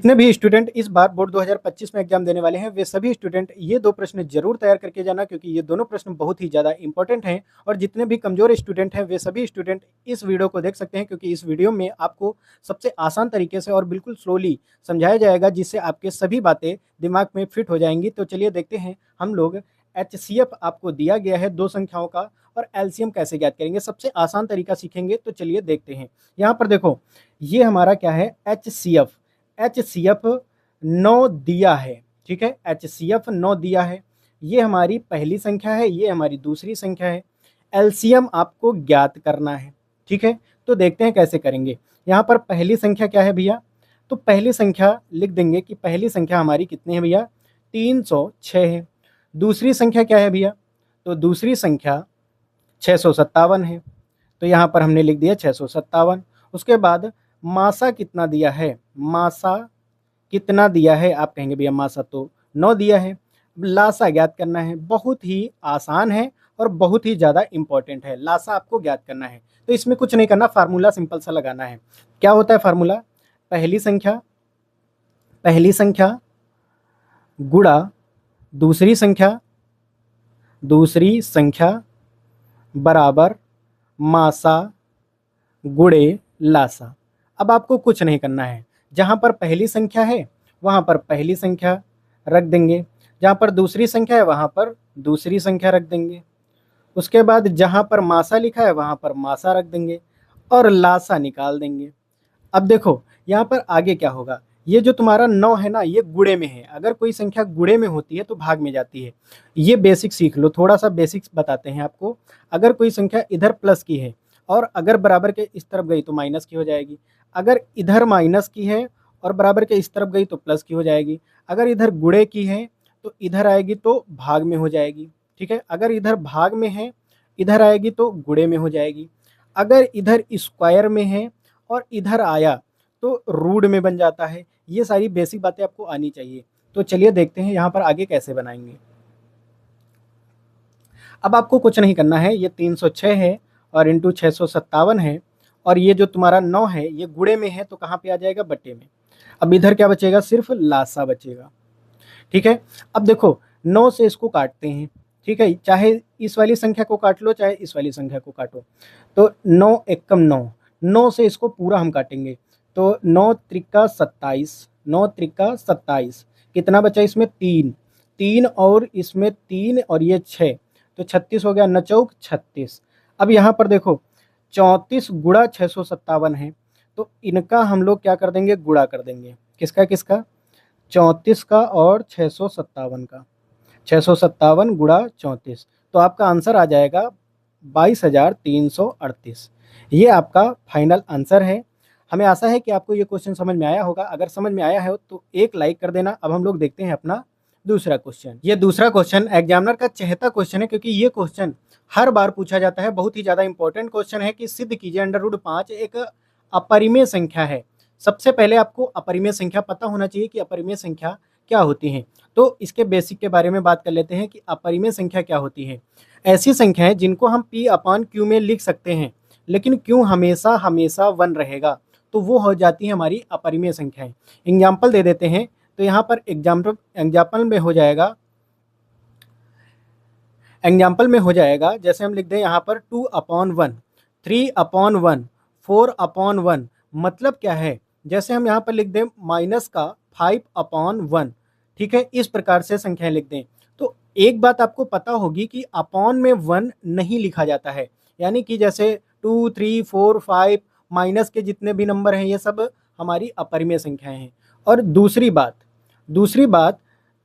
जितने भी स्टूडेंट इस बार बोर्ड 2025 में एग्जाम देने वाले हैं वे सभी स्टूडेंट ये दो प्रश्न जरूर तैयार करके जाना, क्योंकि ये दोनों प्रश्न बहुत ही ज़्यादा इंपॉर्टेंट हैं। और जितने भी कमज़ोर स्टूडेंट हैं वे सभी स्टूडेंट इस वीडियो को देख सकते हैं, क्योंकि इस वीडियो में आपको सबसे आसान तरीके से और बिल्कुल स्लोली समझाया जाएगा, जिससे आपके सभी बातें दिमाग में फिट हो जाएंगी। तो चलिए देखते हैं हम लोग HCF आपको दिया गया है 2 संख्याओं का, और LCM कैसे ज्ञात करेंगे। सबसे आसान तरीका सीखेंगे, तो चलिए देखते हैं। यहाँ पर देखो, ये हमारा क्या है, HCF 9 दिया है। ठीक है, HCF 9 दिया है। ये हमारी पहली संख्या है, ये हमारी दूसरी संख्या है। LCM आपको ज्ञात करना है। ठीक है, तो देखते हैं कैसे करेंगे। यहाँ पर पहली संख्या क्या है भैया, तो पहली संख्या लिख देंगे कि पहली संख्या हमारी कितनी है भैया, 306 है। दूसरी संख्या क्या है भैया, तो दूसरी संख्या 657 है। तो यहाँ पर हमने लिख दिया 657। उसके बाद मासा कितना दिया है, मासा कितना दिया है, आप कहेंगे भैया मासा तो 9 दिया है। लासा ज्ञात करना है, बहुत ही आसान है और बहुत ही ज़्यादा इंपॉर्टेंट है। लासा आपको ज्ञात करना है, तो इसमें कुछ नहीं करना, फार्मूला सिंपल सा लगाना है। क्या होता है फार्मूला, पहली संख्या गुणा दूसरी संख्या बराबर मासा गुणे लासा। अब आपको कुछ नहीं करना है, जहाँ पर पहली संख्या है वहाँ पर पहली संख्या रख देंगे, जहाँ पर दूसरी संख्या है वहाँ पर दूसरी संख्या रख देंगे। उसके बाद जहाँ पर मासा लिखा है वहाँ पर मासा रख देंगे और लासा निकाल देंगे। अब देखो यहाँ पर आगे क्या होगा, ये जो तुम्हारा 9 है ना, ये गुणे में है। अगर कोई संख्या गुणे में होती है तो भाग में जाती है। ये बेसिक सीख लो, थोड़ा सा बेसिक्स बताते हैं आपको। अगर कोई संख्या इधर प्लस की है और अगर बराबर के इस तरफ गई तो माइनस की हो जाएगी। अगर इधर माइनस की है और बराबर के इस तरफ गई तो प्लस की हो जाएगी। अगर इधर गुणे की है तो इधर आएगी तो भाग में हो जाएगी। ठीक है, अगर इधर भाग में है इधर आएगी तो गुणे में हो जाएगी। अगर इधर स्क्वायर में है और इधर आया तो रूट में बन जाता है। ये सारी बेसिक बातें आपको आनी चाहिए। तो चलिए देखते हैं यहाँ पर आगे कैसे बनाएंगे। अब आपको कुछ नहीं करना है, ये 306 है और इंटू 657 है, और ये जो तुम्हारा 9 है ये गुणे में है तो कहाँ पे आ जाएगा, बट्टे में। अब इधर क्या बचेगा, सिर्फ लासा बचेगा। ठीक है, अब देखो 9 से इसको काटते हैं। ठीक है, चाहे इस वाली संख्या को काट लो चाहे इस वाली संख्या को काटो। तो 9 एकम 9, 9 से इसको पूरा हम काटेंगे तो 9 त्रिका 27, 9 त्रिका 27। कितना बचा इसमें, 3, 3 और इसमें 3 और ये 6, तो 36 हो गया, 9 चौक 36। अब यहाँ पर देखो 34 गुणा 657 है, तो इनका हम लोग क्या कर देंगे, गुणा कर देंगे। किसका 34 का और 657 का, 657 गुणा 34, तो आपका आंसर आ जाएगा 22,338। ये आपका फाइनल आंसर है। हमें आशा है कि आपको ये क्वेश्चन समझ में आया होगा। अगर समझ में आया है तो एक लाइक कर देना। अब हम लोग देखते हैं अपना दूसरा क्वेश्चन। ये दूसरा क्वेश्चन एग्जामिनर का चहेता क्वेश्चन है, क्योंकि ये क्वेश्चन हर बार पूछा जाता है। बहुत ही ज़्यादा इंपॉर्टेंट क्वेश्चन है कि सिद्ध कीजिए √5 एक अपरिमेय संख्या है। सबसे पहले आपको अपरिमेय संख्या पता होना चाहिए कि अपरिमेय संख्या क्या होती है। तो इसके बेसिक के बारे में बात कर लेते हैं कि अपरिमेय संख्या क्या होती है। ऐसी संख्या है जिनको हम P/Q में लिख सकते हैं, लेकिन Q हमेशा हमेशा 1 रहेगा, तो वो हो जाती है हमारी अपरिमेय संख्याएं। एग्जाम्पल दे देते हैं, तो यहाँ पर एग्जाम्पल में हो जाएगा जैसे हम लिख दें यहाँ पर 2/1, 3/1, 4/1। मतलब क्या है, जैसे हम यहाँ पर लिख दें माइनस का 5/1। ठीक है, इस प्रकार से संख्याएं लिख दें। तो एक बात आपको पता होगी कि अपॉन में 1 नहीं लिखा जाता है, यानी कि जैसे 2, 3, 4, 5 माइनस के जितने भी नंबर हैं ये सब हमारी अपरिमेय संख्याएं हैं। और दूसरी बात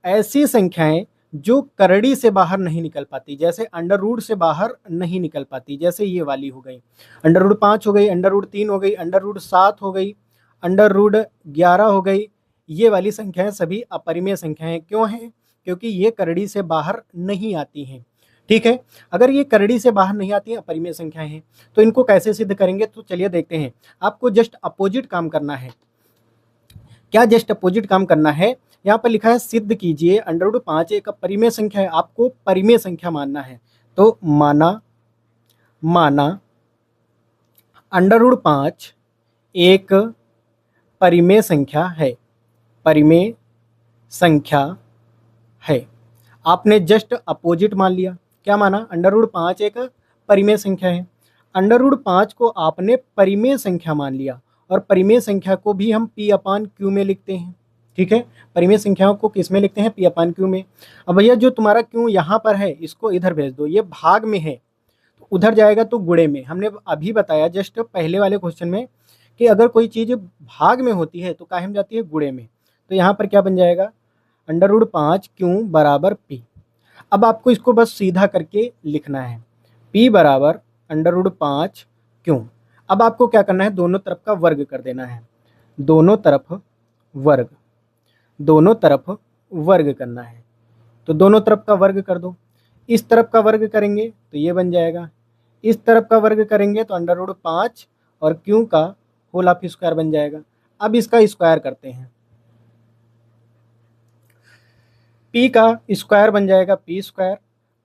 ऐसी संख्याएं जो करड़ी से बाहर नहीं निकल पाती, जैसे अंडर रूट से बाहर नहीं निकल पाती, जैसे ये वाली हो गई, √5 हो गई, √3 हो गई, √7 हो गई, √11 हो गई। ये वाली संख्याएं सभी अपरिमेय संख्याएं क्यों हैं, क्योंकि ये करड़ी से बाहर नहीं आती हैं। ठीक है, अगर ये करड़ी से बाहर नहीं आती हैं, अपरिमेय संख्याएं हैं, तो इनको कैसे सिद्ध करेंगे, तो चलिए देखते हैं। आपको जस्ट अपोजिट काम करना है। क्या जस्ट अपोजिट काम करना है, यहाँ पर लिखा है सिद्ध कीजिए √5 एक परिमेय संख्या है, आपको परिमेय संख्या मानना है। तो माना √5 एक परिमेय संख्या है। परिमेय संख्या है। आपने जस्ट अपोजिट मान लिया। क्या माना? √5 एक परिमेय संख्या है। √5 को आपने परिमेय संख्या मान लिया और परिमेय संख्या को भी हम P/Q में लिखते हैं। ठीक है, परिमेय संख्याओं को किस में लिखते हैं? P/Q में। अब भैया जो तुम्हारा Q यहाँ पर है इसको इधर भेज दो, ये भाग में है तो उधर जाएगा तो गुणे में। हमने अभी बताया जस्ट पहले वाले क्वेश्चन में कि अगर कोई चीज़ भाग में होती है तो काहे में जाती है? गुणे में। तो यहाँ पर क्या बन जाएगा? √5Q बराबर P। अब आपको इसको बस सीधा करके लिखना है, P बराबर √5Q। अब आपको क्या करना है? दोनों तरफ का वर्ग कर देना है, दोनों तरफ वर्ग, दोनों तरफ वर्ग करना है। तो दोनों तरफ का वर्ग कर दो। इस तरफ का वर्ग करेंगे तो ये बन जाएगा, इस तरफ का वर्ग करेंगे तो √5 और Q का होल ऑफ स्क्वायर बन जाएगा। अब इसका स्क्वायर करते हैं, P का स्क्वायर बन जाएगा P²।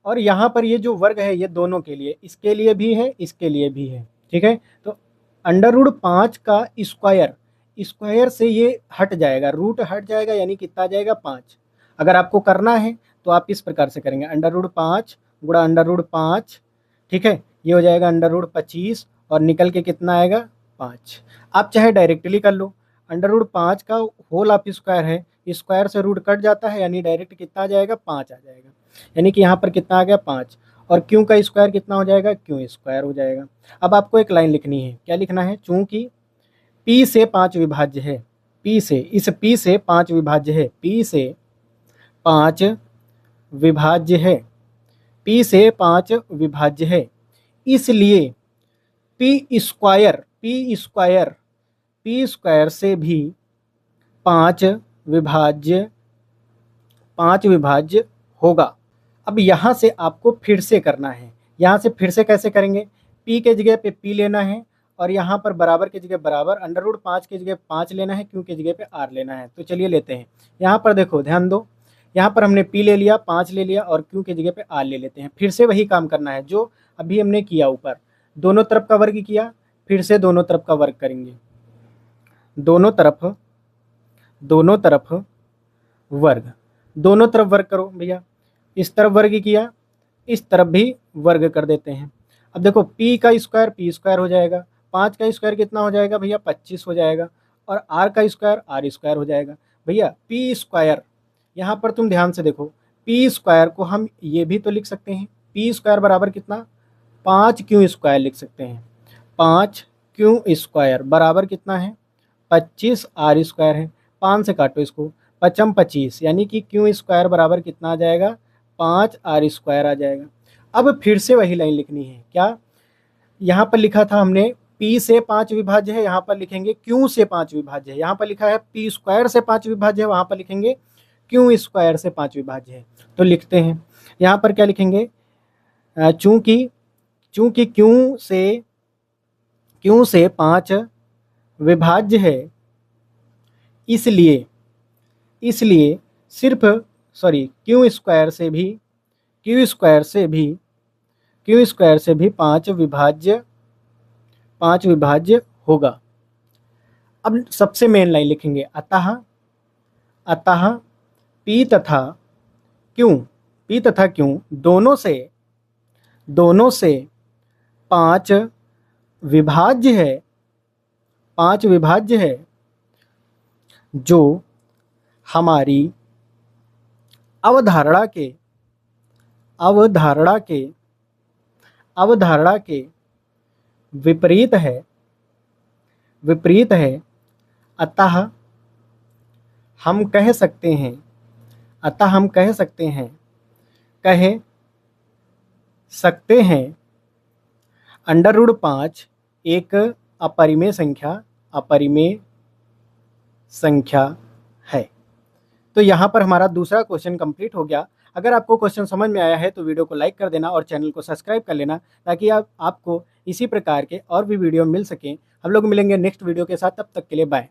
और यहाँ पर ये जो वर्ग है ये दोनों के लिए, इसके लिए भी है, इसके लिए भी है। ठीक है, तो √5 का स्क्वायर, स्क्वायर से ये हट जाएगा, रूट हट जाएगा, यानी कितना आ जाएगा? 5। अगर आपको करना है तो आप इस प्रकार से करेंगे, √5 गुणा √5। ठीक है, ये हो जाएगा √25 और निकल के कितना आएगा? 5। आप चाहे डायरेक्टली कर लो, √5 का होल ऑफ स्क्वायर है, स्क्वायर से रूट कट जाता है, यानी डायरेक्ट कितना आ जाएगा? 5 आ जाएगा। यानी कि यहाँ पर कितना आ गया? 5। और Q का स्क्वायर कितना हो जाएगा? Q² हो जाएगा। अब आपको एक लाइन लिखनी है। क्या लिखना है? चूंकि P से 5 विभाज्य है, P से, इस P से 5 विभाज्य है, P से 5 विभाज्य है, P से 5 विभाज्य है, इसलिए P² से भी 5 विभाज्य होगा। अब यहाँ से आपको फिर से करना है, यहाँ से फिर से कैसे करेंगे? P के जगह पे P लेना है और यहाँ पर बराबर की जगह बराबर, √5 की जगह 5 लेना है, Q की जगह पे R लेना है। तो चलिए लेते हैं। यहाँ पर देखो, ध्यान दो, यहाँ पर हमने P ले लिया, 5 ले लिया और Q की जगह पे R ले लेते हैं। फिर से वही काम करना है जो अभी हमने किया, ऊपर दोनों तरफ का वर्ग किया, फिर से दोनों तरफ का वर्ग करेंगे, दोनों तरफ वर्ग, दोनों तरफ वर्ग करो भैया। इस तरफ वर्ग किया, इस तरफ भी वर्ग कर देते हैं। अब देखो, P का स्क्वायर P² हो जाएगा, 5 का स्क्वायर कितना हो जाएगा भैया? 25 हो जाएगा, और R का स्क्वायर R² हो जाएगा। भैया P², यहाँ पर तुम ध्यान से देखो, P² को हम ये भी तो लिख सकते हैं, P² बराबर कितना? 5Q² लिख सकते हैं। 5Q² बराबर कितना है? 25 R² है। 5 से काटो इसको, 5 25, यानी कि Q² बराबर कितना आ जाएगा? 5 R² आ जाएगा। अब फिर से वही लाइन लिखनी है। क्या यहाँ पर लिखा था हमने? P से 5 विभाज्य है, यहाँ पर लिखेंगे Q से 5 विभाज्य है। यहाँ पर लिखा है P² से 5 विभाज्य है, वहाँ पर लिखेंगे Q² से 5 विभाज्य है। तो लिखते हैं, यहाँ पर क्या लिखेंगे? चूंकि Q से 5 विभाज्य है, इसलिए सिर्फ Q² से भी 5 विभाज्य होगा। अब सबसे मेन लाइन लिखेंगे, अतः P तथा Q दोनों से 5 विभाज्य है, जो हमारी अवधारणा के विपरीत है। अतः हम कह सकते हैं √5 एक अपरिमेय संख्या है। तो यहाँ पर हमारा दूसरा क्वेश्चन कंप्लीट हो गया। अगर आपको क्वेश्चन समझ में आया है तो वीडियो को लाइक कर देना और चैनल को सब्सक्राइब कर लेना, ताकि आपको इसी प्रकार के और भी वीडियो मिल सकें। हम लोग मिलेंगे नेक्स्ट वीडियो के साथ, तब तक के लिए बाय।